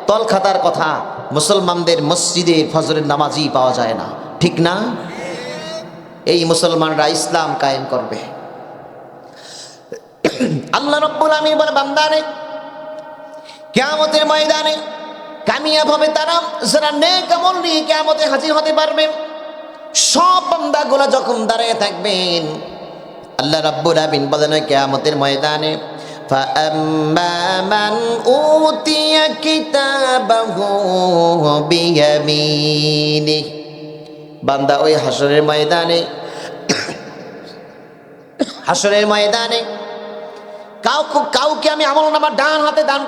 তলখাতার কথা, মুসলমানদের মসজিদে ফজরের নামাজই পাওয়া যায় না, ঠিক না? এই মুসলমানরা ইসলাম কায়েম করবে। আল্লাহ রাব্বুল আমিন বলে, বান্দারে কিয়ামতের ময়দানে কামিয়াব হবে তারা যারা নেক আমল নিয়ে কিয়ামতে হাজির হতে পারবে। সব বান্দাগুলো যখন দাঁড়িয়ে থাকবেন, আল্লাহ রাব্বুল আমিন বলেন কিয়ামতের ময়দানে, ফাআম্মা মান উতিয়া কিতাবাহু বিয়ামিনি, বান্দা ওই হাসরের ময়দানে কাউকে আমি আমলনামা ডান হাতে দান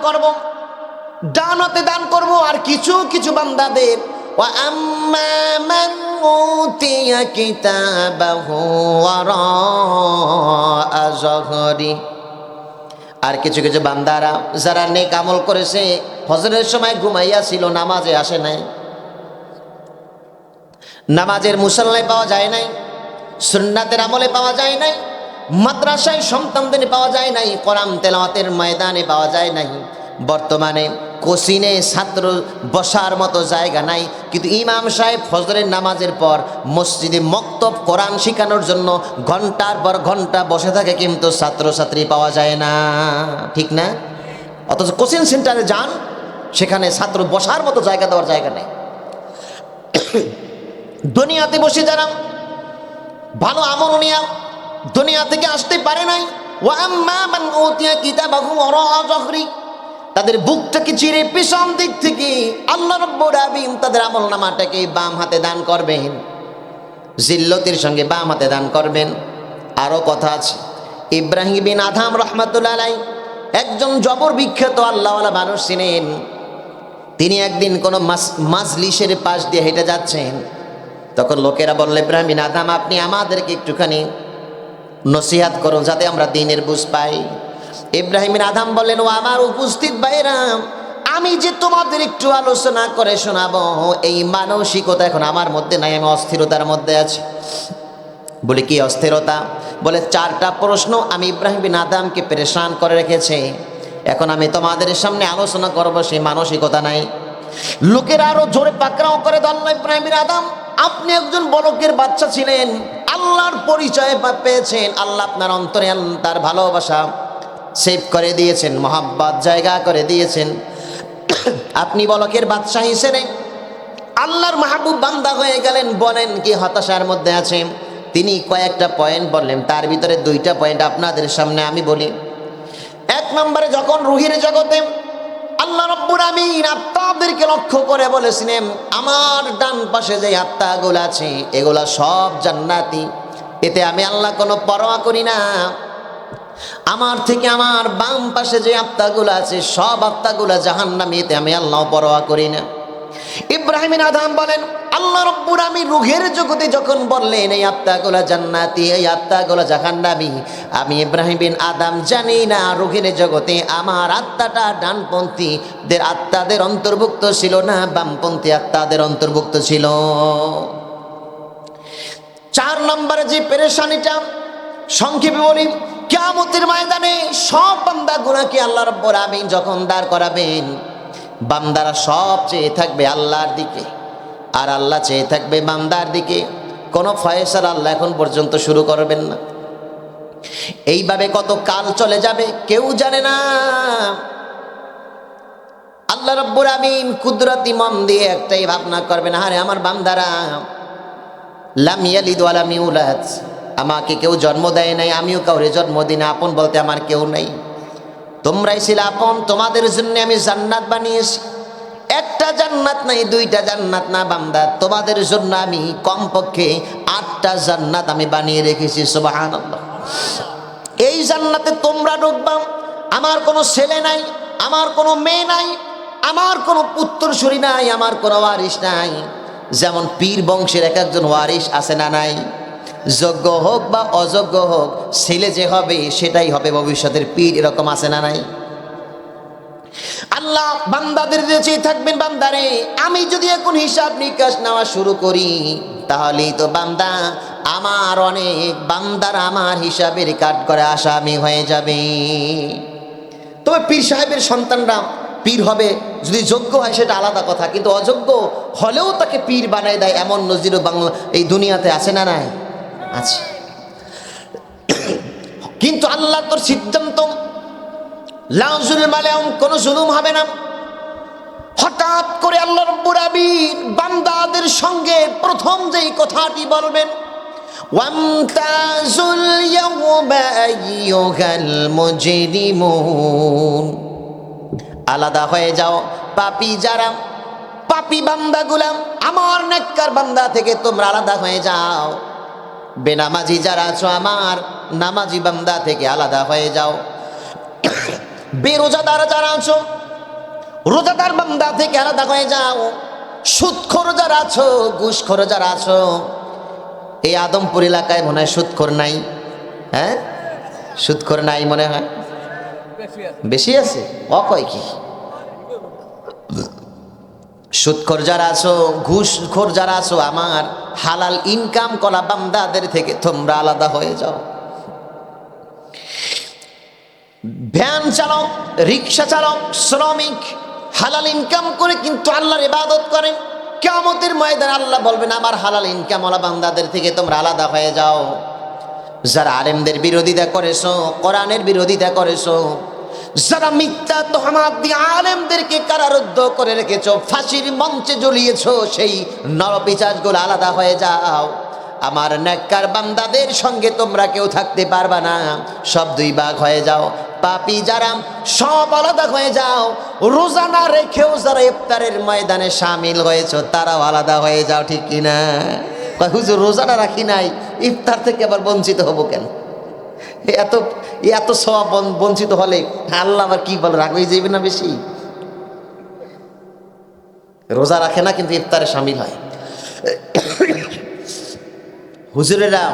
করব, আর কিছু কিছু বান্দাদের ওয়া আম্মা মান উতিয়া কিতাবাহু ওয়ারাআ যহরি, আর কিছু কিছু বান্দারা যারা নেক আমল করেছে, ফজরের সময় ঘুমাইয়া ছিল, নামাজে আসে নাই, নামাজের মুসল্লায় পাওয়া যায় নাই, সুন্নাতের আমলে পাওয়া যায় নাই, মাদ্রাসায় সন্তানদের পাওয়া যায় নাই, কোরআন তেলাওয়াতের ময়দানে পাওয়া যায় নাই, বর্তমানে কোচিনে ছাত্র বসার মতো জায়গা নাই, কিন্তু ইমাম সাহেব ফজরের নামাজের পর মসজিদে মক্তব কোরআন শেখানোর জন্য ঘন্টার পর ঘন্টা বসে থাকে, কিন্তু ছাত্রছাত্রী পাওয়া যায় না, ঠিক না? অথচ কোচিং সেন্টারে যান, সেখানে ছাত্র বসার মতো জায়গা দেওয়ার জায়গা নেই। দুনিয়াতে বসে যারা ভালো আমল নিয়ে দুনিয়া থেকে আসতে পারে নাই, ওয়া আম্মা মান উতিয়া কিতাবাহু ওয়ারাআ যহরি, তাদের বুকটাকে চিরে পিছন দিক থেকে আল্লাহ রাব্বুল আমিন তাদের আমলনামাটাকে বাম হাতে দান করবেন, জিল্লতির সঙ্গে বাম হাতে দান করবেন। আরও কথা আছে, ইব্রাহিম বিন আদহাম রাহমাতুল্লাহ আলাইহি একজন জবর বিখ্যাত আল্লাহওয়ালা মানুষ ছিলেন। তিনি একদিন কোনো মাজলিসের পাশ দিয়ে হেঁটে যাচ্ছেন, তখন লোকেরা বলল, ইব্রাহিম বিন আদহাম, আপনি আমাদেরকে একটুখানি নসিহাত করুন যাতে আমরা দ্বীনের বুঝ পাই। ইব্রাহিম বিন আদহাম বললেন, ও আমার উপস্থিত ভাইরা, আমি যে তোমাদের একটু আলোচনা করে শোনাবো, এই মানসিকতা এখন আমার মধ্যে নাই, আমি অস্থিরতার মধ্যে আছি। বলে কি অস্থিরতা? বলে 4টা প্রশ্ন আমি ইব্রাহিম বিন আদমকে পেরেশান করে রেখেছে, এখন আমি তোমাদের সামনে আলোচনা করব, সেই মানসিকতা নাই। লোকেরা আরো জোরে পাকড়াও করে ধরল, ইব্রাহিম বিন আদম আপনি একজন বলকের বাচ্চা ছিলেন, আল্লাহর পরিচয় পেয়েছেন, আল্লাহ আপনার অন্তরে তার ভালোবাসা সেভ করে দিয়েছেন, মহাব্বত জায়গা করে দিয়েছেন। আপনি বলকের বাদশা হিসেবে আল্লাহর মাহবুব বান্দা হয়ে গেলেন। বলেন কি হতাশার মধ্যে আছে? তিনি কয়েকটা পয়েন্ট বললেন, তার ভিতরে 2টা পয়েন্ট আপনাদের সামনে আমি বলি। 1 নম্বরে, যখন রুহের জগতে আল্লাহ রাব্বুল আমিন আত্মাদেরকে লক্ষ্য করে বলেছিলেন, আমার ডান পাশে যে আত্মাগুলো আছে এগুলা সব জান্নাতি, এতে আমি আল্লাহ কোনো পরোয়া করি না। আমার থেকে আমার বাম পাশে যে আত্মাগুলো আছে সব আত্মাগুলো জাহান্নামী, এতে আমি আল্লাহ পরোয়া করি না। ইব্রাহিম বিন আদম বলেন, আল্লাহ রাব্বুল আমিন রুহের জগতে যখন বললেন এই আত্মাগুলো জান্নাতি, এই আত্মাগুলো জাহান্নামী, আমি ইব্রাহিম বিন আদম জানি না রুহের জগতে আমার আত্মাটা ডানপন্থীদের আত্মাদের অন্তর্ভুক্ত ছিল না বামপন্থী আত্মাদের অন্তর্ভুক্ত ছিল। 4 নম্বরে যে পেরেশানিটা সংক্ষেপে বলি, কিয়ামতের ময়দানে সব বান্দাগুলোকে আল্লাহ রাব্বুল আমিন যখন দাঁড় করাবেন, বান্দারা সব চেয়ে থাকবে আল্লাহর দিকে, আর আল্লাহ চেয়ে থাকবে বান্দার দিকে। কোনো ফয়সালা আল্লাহ এখন পর্যন্ত শুরু করবেন না। এইভাবে কত কাল চলে যাবে কেউ জানে না। আল্লাহ রাব্বুল আমিন কুদরতি মন দিয়ে একটাই ভাবনা করবেন, আরে আমার বান্দারা লাম ইয়ালিদ ওয়া লাম ইউলাদ, আমাকে কেউ জন্ম দেয় নাই, আমিও কাউরে জন্ম দিই না, আপন বলতে আমার কেউ নাই। তোমরাই ছিলে আপন, তোমাদের জন্য আমি জান্নাত বানিয়েছি। 1টা জান্নাত নাই, 2টা জান্নাত না বান্দা, তোমাদের জন্য আমি কমপক্ষে 8টা জান্নাত আমি বানিয়ে রেখেছি। সুবহানাল্লাহ। এই জান্নাতে তোমরা ঢুকবা। আমার কোনো ছেলে নাই, আমার কোনো মেয়ে নাই, আমার কোনো পুত্রসূরি নাই, আমার কোনো ওয়ারিশ নাই। যেমন পীর বংশের এক একজন ওয়ারিশ আছে না নাই? যোগ্য হোক বা অযোগ্য হোক, ছেলে যে হবে সেটাই হবে ভবিষ্যতের পীর, এরকম আছে না নাই? আল্লাহ বান্দাদের চেয়ে থাকবেন, বান্দারে আমি যদি এখন হিসাব নিকাশ নেওয়া শুরু করি তাহলেই তো বান্দা আমার অনেক বান্দার আমার হিসাবের কাট করে আসামি হয়ে যাবে। তবে পীর সাহেবের সন্তানরা পীর হবে যদি যোগ্য হয় সেটা আলাদা কথা, কিন্তু অযোগ্য হলেও তাকে পীর বানায় দেয় এমন নজিরও বাংলা এই দুনিয়াতে আছে না নাই? আছে। কিন্তু আল্লাহ তোর সিদ্ধান্ত, লা যুলমা আলাইহিম, কোনো জুলুম হবে না। হঠাৎ করে আল্লাহ রাব্বুল আমিন বান্দাদের সঙ্গে প্রথম যেই কথাটি বলবেন, ওয়ামতাজুল ইয়াওমা আইয়ুহাল মুজরিমুন, আলাদা হয়ে যাও পাপী যারা, পাপী বান্দাগুলা আমার নেককার বান্দা থেকে তোমরা আলাদা হয়ে যাও। বেনামাজি যারা আছো আমার নামাজি বান্দা থেকে আলাদা হয়ে যাও। বেরোজাদার যারা আছো রোজাদার বান্দা থেকে আলাদা হয়ে যাও। সুদখোর যারা আছো, ঘুষখোর যারা আছো, এই আদমপুর এলাকায় মনে হয় সুদখোর নাই। হ্যাঁ, সুদখোর নাই মনে হয়, বেশি আছে। অকয় কি সুদখোর যারা আছো, ঘুষখোর যারা আছো, আমার হালাল ইনকাম করা বান্দাদের থেকে তোমরা আলাদা হয়ে যাও। ভ্যান চালক, রিক্সা চালক, শ্রমিক হালাল ইনকাম করে কিন্তু আল্লাহর ইবাদত করেন, কিয়ামতের ময়দানে আল্লাহ বলবেন আমার হালাল ইনকাম ওয়ালা বান্দাদের থেকে তোমরা আলাদা হয়ে যাও। যারা আলেমদের বিরোধিতা করেছো, কোরআনের বিরোধিতা করেছো, যারা মিথ্যা তোহমাত দিয়ে আলেমদেরকে কারারুদ্ধ করে রেখেছো, ফাঁসির মঞ্চে ঝুলিয়েছো, সেই নরপিশাচগুলো আলাদা হয়ে যাও। আমার নেককার বান্দাদের সঙ্গে তোমরা কেউ থাকতে পারবা না, সব 2 ভাগ হয়ে যাও। পাপী যারা সব আলাদা হয়ে যাও। রোজা না রেখেও যারা ইফতারের ময়দানে শামিল হয়েছো তারাও আলাদা হয়ে যাও, ঠিক কিনা? হুজুর রোজাটা রাখি নাই, ইফতার থেকে আবার বঞ্চিত হব কেন? এত এত সওয়াব বঞ্চিত হলে আল্লাহ আবার কি বলে, রাগ হয়ে যাবে না বেশি? রোজা রাখে না কিন্তু ইফতারে শামিল হয়। হুজুরেরা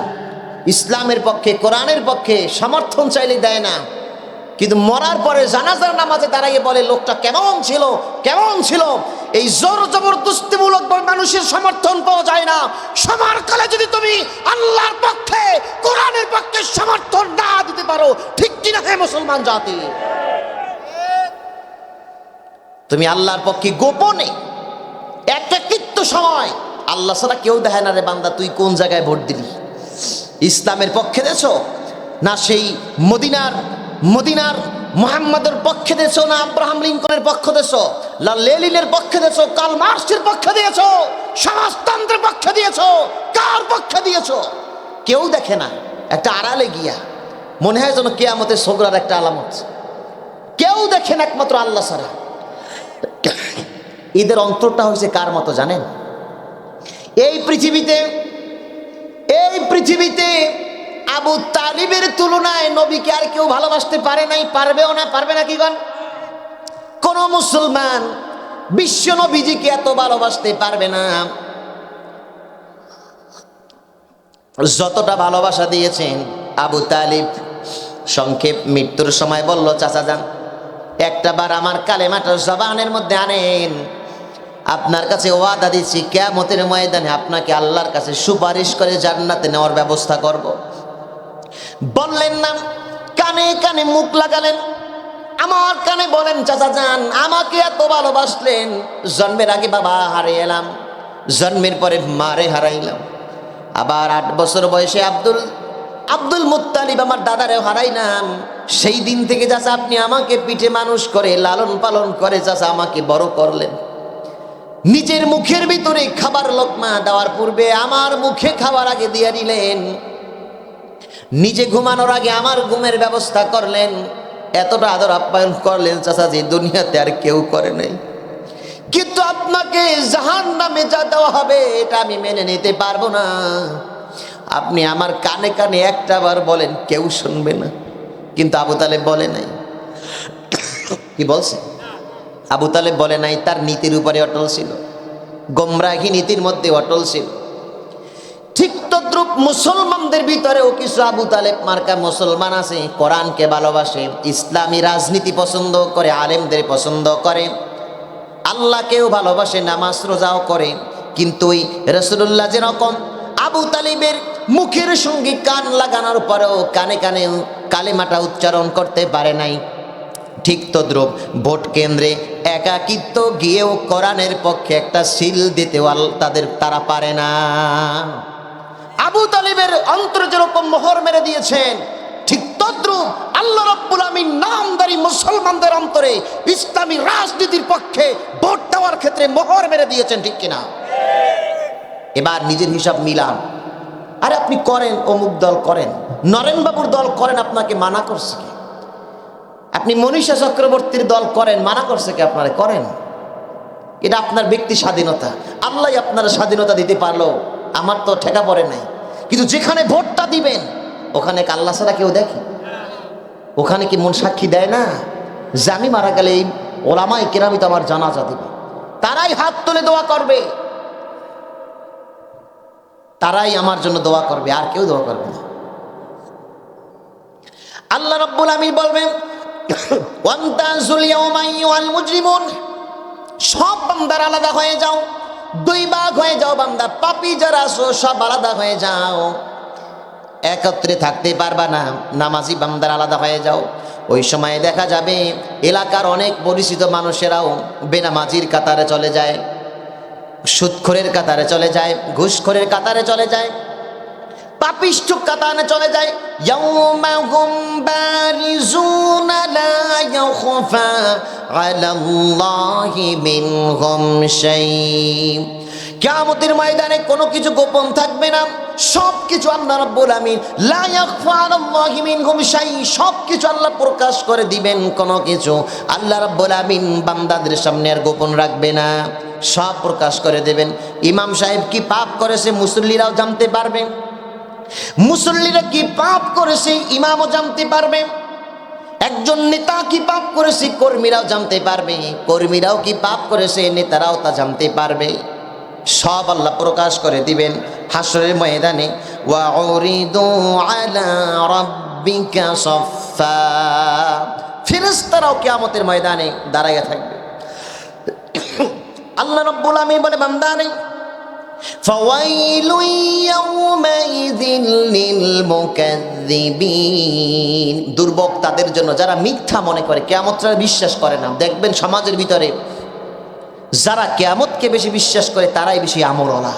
ইসলামের পক্ষে, কোরআনের পক্ষে সমর্থন চাইলে দেয় না, কিন্তু মরার পরে জানাজার নামাজে দাঁড়াইয়ে বলে লোকটা কেমন ছিল, কেমন ছিল। এই জোর জবরদস্তিমূলক মানুষের সমর্থন পাওয়া যায় না। সময়কালে যদি তুমি আল্লাহর পক্ষে, কোরআনের পক্ষে সমর্থন না দিতে পারো, ঠিক কিনা হে মুসলমান জাতি? তুমি আল্লাহর পক্ষে গোপনে একটা কিত্তু সময়, আল্লাহ ছাড়া কেউ দেখে না রে বান্দা, তুই কোন জায়গায় ভোট দিলি? ইসলামের পক্ষে দেছো না সেই মদিনার মুহাম্মাদের পক্ষে দেছো, না আব্রাহাম লিঙ্কনের পক্ষে দেছো, না লেনিনের পক্ষে দেছো, কার্ল মার্কসের পক্ষে দিয়েছো, সমাজতন্ত্রের পক্ষে দিয়েছো, কার পক্ষে দিয়েছো? কেউ দেখে না। একটা আড়ালে গিয়া মনে হয় যেন কিয়ামতের সোগরার একটা আলামত। কেউ দেখে না একমাত্র আল্লাহ ছাড়া। এদের অন্তরটা হয়েছে কার মতো জানেন? এই পৃথিবীতে আবু তালিবের তুলনায় নবীকে আর কেউ ভালোবাসতে পারে নাই, পারবেও না। পারবে না কি গান? কোন মুসলমান বিশ্ব নবীজিকে এত ভালোবাসতে পারবে না যতটা ভালোবাসা দিয়েছেন আবু তালিব। সংক্ষেপ মৃত্যুর সময় বলল, চাচা যান, একটা বার আমার কালেমাটা জবানের মধ্যে আনেন, আপনার কাছে ওয়াদা দিচ্ছি কিয়ামতের ময়দানে আপনাকে আল্লাহর কাছে সুপারিশ করে জান্নাতে নেওয়ার ব্যবস্থা করব। বললেন না, কানে কানে মুখ লাগালেন, আমার কানে বলেন, চাচা যান, আমাকে এত ভালোবাসলেন, জন্মের আগে বাবা হারিয়ে এলাম, জন্মের পরে মারে হারাইলাম, আবার 8 বছর বয়সে আব্দুল মুত্তালিব আমার দাদারেও হারাইলাম। সেই দিন থেকে চাচা আপনি আমাকে পিঠে মানুষ করে লালন পালন করে চাচা আমাকে বড় করলেন। নিজের মুখের ভিতরে খাবার লোকমা দেওয়ার পূর্বে আমার মুখে খাবার আগে দিয়ে দিলেন, নিজে ঘুমানোর আগে আমার ঘুমের ব্যবস্থা করলেন, এতটা আদর আপ্যায়ন করলেন চাচা যে দুনিয়াতে আর কেউ করে নাই। কিন্তু আপনাকে জাহান্নামে যা দেওয়া হবে এটা আমি মেনে নিতে পারবো না। আপনি আমার কানে কানে একটা বার বলেন, কেউ শুনবে না। কিন্তু আবু তালেব বলে নাই। কি বলছে? আবু তালেব বলে নাই, তার নীতির উপরে অটল ছিল, গোমরাহি নীতির মধ্যে অটল ছিল। ঠিক তদ্রূপ মুসলমানদের ভিতরেও কিছু আবু তালেব মার্কা মুসলমান আছে, কোরআনকে ভালোবাসে, ইসলামী রাজনীতি পছন্দ করে, আলেমদের পছন্দ করে, আল্লাহকেও ভালোবাসে, নামাজ রোজাও করে। কিন্তু ওই রাসূলুল্লাহ যেরকম আবু তালিবের মুখের সঙ্গে কান লাগানোর পরেও কানে কানে কালেমাটা উচ্চারণ করতে পারে নাই, ঠিক তদ্রূপ ভোট কেন্দ্রে একাকিত্ব গিয়েও কোরআনের পক্ষে একটা সিল দিতেও তারা পারে না। আবু তালিবের অন্তরে যেরকম মোহর মেরে দিয়েছেন, ঠিক তদ্রূপ আল্লাহ রাব্বুল আমিন নামদারি মুসলমানদের অন্তরে ইসলামী রাজনীতির পক্ষে ভোট দেওয়ার ক্ষেত্রে মোহর মেরে দিয়েছেন, ঠিক কিনা? এবার নিজের হিসাব মিলান। আরে আপনি করেন, অমুক দল করেন, নরেনবাবুর দল করেন, আপনাকে মানা করছে কি? আপনি মনীষা চক্রবর্তীর দল করেন, মানা করছে কি? আপনারা করেন, এটা আপনার ব্যক্তি স্বাধীনতা। আল্লাহ আপনার স্বাধীনতা দিতে পারলো, আমার তো ঠেকা পড়ে নাই। কিন্তু যেখানে ভোটটা দিবেন ওখানে কি আল্লাহ ছাড়া কেউ দেখে? ওখানে কি মন সাক্ষী দেয় না যে আমি মারা গেলে এই ওলামায়ে কেরামই তো আমার জানাজা দিবে, তারাই হাত তুলে দোয়া করবে, তারাই আমার জন্য দোয়া করবে, আর কেউ দোয়া করবে না। আল্লাহ রাব্বুল আমিন বলবেন, ওয়ান্তাজুল ইয়াওমা আইয়ুহাল মুজরিমুন, সব বান্দার আলাদা হয়ে যাও, 2 ভাগ হয়ে যাও, বান্দা পাপী যারা আছো সব আলাদা হয়ে যাও, একত্রে থাকতে পারবা না, নামাজি বান্দার আলাদা হয়ে যাও। ওই সময় দেখা যাবে এলাকার অনেক পরিচিত মানুষেরাও বেনামাজির কাতারে চলে যায়, সুদখোরের কাতারে চলে যায়, ঘুষখোরের কাতারে চলে যায়, পাপিষ্ঠ কাতারে চলে যায়। ইয়াউমা হুম বারিজুনা লা ইয়াখফা আলাল্লাহি মিনহুম শাই, কিয়ামতের ময়দানে কোনো কিছু গোপন থাকবে না, সব কিছু আল্লাহ রাব্বুল আমিন লা ইয়াখফা আলাল্লাহি মিনহুম শাই, সব কিছু আল্লাহ প্রকাশ করে দিবেন। কোনো কিছু আল্লাহ রাব্বুল আমিন বান্দাদের সামনে আর গোপন রাখবে না, সব প্রকাশ করে দেবেন। ইমাম সাহেব কি পাপ করেছে মুসল্লিরাও জানতে পারবে, মুসল্লিরা কি পাপ করেছে ইমামও জানতে পারবে, একজন নেতা কি পাপ করেছে কর্মীরাও জানতে পারবে, কর্মীরাও কি পাপ করেছে নেতারাও তা জানতে পারবে। সব আল্লাহ প্রকাশ করে দিবেন হাসরের ময়দানে। ওয়া উরিদু আলা রাব্বিকা সাফফা, ফেরেশতারাও কিয়ামতের ময়দানে দাঁড়াইয়া থাকবে। আল্লাহ রাব্বুল আলামিন বলে বান্দারে ফাওয়াইলু ইয়াউমাইযিন লিল মুকাজ্জিবিন, দুর্ভোগ তাদের জন্য যারা মিথ্যা মনে করে, কিয়ামতটা বিশ্বাস করে না। দেখবেন সমাজের ভিতরে যারা কিয়ামতকে বেশি বিশ্বাস করে তারাই বেশি আমলওয়ালা।